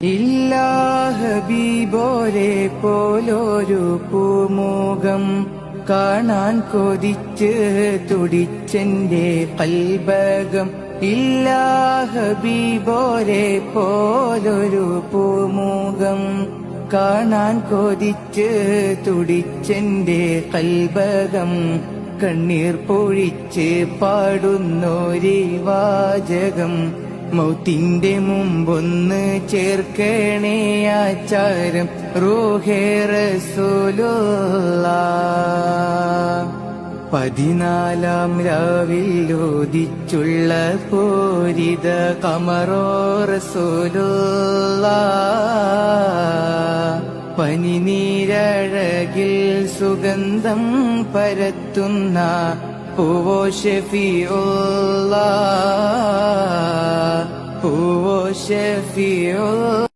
ഇല്ലാ ഹബീബോരെ പോലൊരു പൂമുഖം കാണാൻ കൊതിച്ച് തുടിച്ചെന്റെ കൽബകം. ഇല്ലാ ഹബീബോരെ പോലൊരു പൂമുഖം കാണാൻ കൊതിച്ച് തുടിച്ചെന്റെ കൽബകം. കണ്ണീർ പൊഴിച്ച് പാടുന്നൊരു വാചകം, മൗത്തിന്റെ മുമ്പൊന്ന് ചേർക്കണേ ആചാരം റൂഹേ റസൂലുള്ളാഹ്. 14 രാവിൽ ഓതിച്ചുള്ള പൂരിത ഖമറോ റസൂലുള്ളാഹ്. പനിനീരഴകിൽ സുഗന്ധം പരത്തുന്ന പൂവോ ഷഫീഉല്ലാഹ്, പൂവോ ഷഫീഉല്ലാഹ്.